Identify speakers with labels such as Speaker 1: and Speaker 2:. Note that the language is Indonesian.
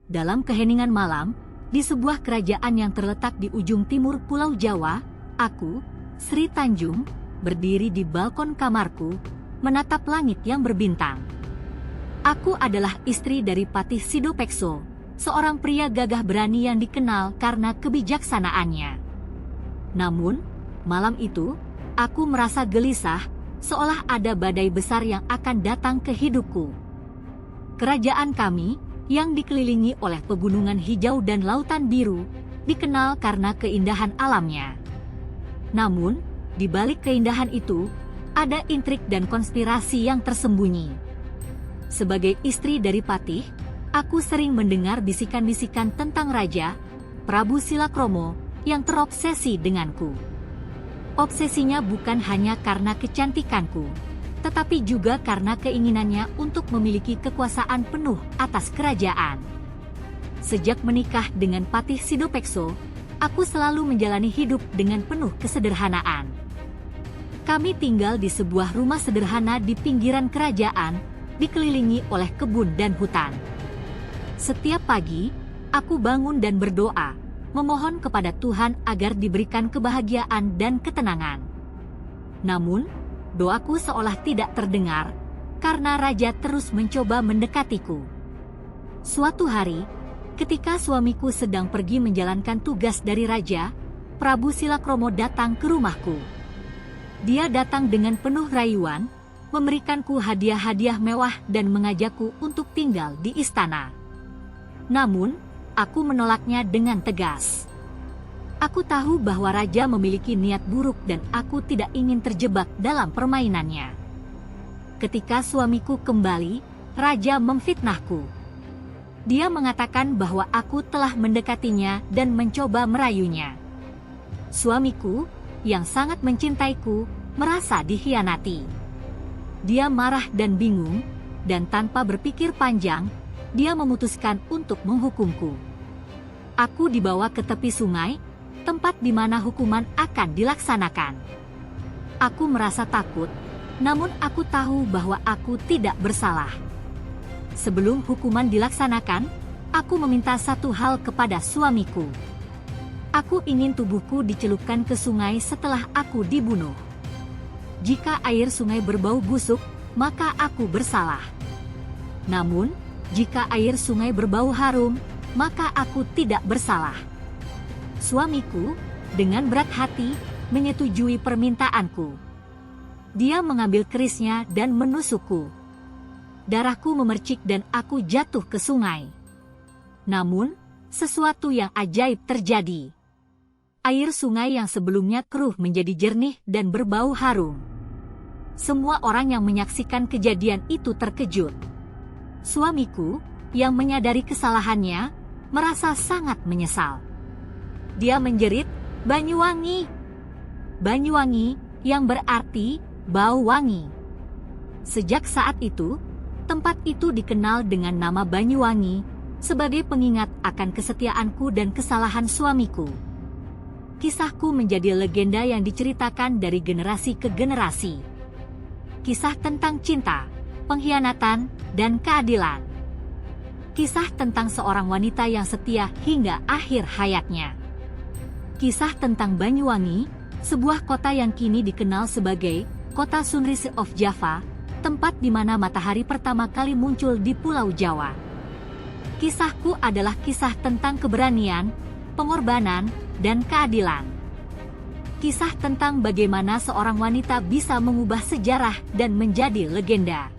Speaker 1: Dalam keheningan malam, di sebuah kerajaan yang terletak di ujung timur Pulau Jawa, aku, Sri Tanjung, berdiri di balkon kamarku, menatap langit yang berbintang. Aku adalah istri dari Patih Sidopekso, seorang pria gagah berani yang dikenal karena kebijaksanaannya. Namun, malam itu, aku merasa gelisah, seolah ada badai besar yang akan datang ke hidupku. Kerajaan kami, yang dikelilingi oleh pegunungan hijau dan lautan biru, dikenal karena keindahan alamnya. Namun, di balik keindahan itu, ada intrik dan konspirasi yang tersembunyi. Sebagai istri dari Patih, aku sering mendengar bisikan-bisikan tentang Raja, Prabu Silakromo, yang terobsesi denganku. Obsesinya bukan hanya karena kecantikanku, tetapi juga karena keinginannya untuk memiliki kekuasaan penuh atas kerajaan. Sejak menikah dengan Patih Sidopekso, aku selalu menjalani hidup dengan penuh kesederhanaan. Kami tinggal di sebuah rumah sederhana di pinggiran kerajaan, dikelilingi oleh kebun dan hutan. Setiap pagi, aku bangun dan berdoa, memohon kepada Tuhan agar diberikan kebahagiaan dan ketenangan. Namun, doaku seolah tidak terdengar, karena Raja terus mencoba mendekatiku. Suatu hari, ketika suamiku sedang pergi menjalankan tugas dari Raja, Prabu Silakromo datang ke rumahku. Dia datang dengan penuh rayuan, memberikanku hadiah-hadiah mewah dan mengajakku untuk tinggal di istana. Namun, aku menolaknya dengan tegas. Aku tahu bahwa Raja memiliki niat buruk dan aku tidak ingin terjebak dalam permainannya. Ketika suamiku kembali, Raja memfitnahku. Dia mengatakan bahwa aku telah mendekatinya dan mencoba merayunya. Suamiku, yang sangat mencintaiku, merasa dikhianati. Dia marah dan bingung, dan tanpa berpikir panjang, dia memutuskan untuk menghukumku. Aku dibawa ke tepi sungai, tempat di mana hukuman akan dilaksanakan. Aku merasa takut, namun aku tahu bahwa aku tidak bersalah. Sebelum hukuman dilaksanakan, aku meminta satu hal kepada suamiku. Aku ingin tubuhku dicelupkan ke sungai setelah aku dibunuh. Jika air sungai berbau busuk, maka aku bersalah. Namun, jika air sungai berbau harum, maka aku tidak bersalah. Suamiku, dengan berat hati, menyetujui permintaanku. Dia mengambil kerisnya dan menusukku. Darahku memercik dan aku jatuh ke sungai. Namun, sesuatu yang ajaib terjadi. Air sungai yang sebelumnya keruh menjadi jernih dan berbau harum. Semua orang yang menyaksikan kejadian itu terkejut. Suamiku, yang menyadari kesalahannya, merasa sangat menyesal. Dia menjerit, "Banyuwangi!" Banyuwangi, yang berarti bau wangi. Sejak saat itu, tempat itu dikenal dengan nama Banyuwangi, sebagai pengingat akan kesetiaanku dan kesalahan suamiku. Kisahku menjadi legenda yang diceritakan dari generasi ke generasi. Kisah tentang cinta, pengkhianatan, dan keadilan. Kisah tentang seorang wanita yang setia hingga akhir hayatnya. Kisah tentang Banyuwangi, sebuah kota yang kini dikenal sebagai Kota Sunrise of Java, tempat di mana matahari pertama kali muncul di Pulau Jawa. Kisahku adalah kisah tentang keberanian, pengorbanan, dan keadilan. Kisah tentang bagaimana seorang wanita bisa mengubah sejarah dan menjadi legenda.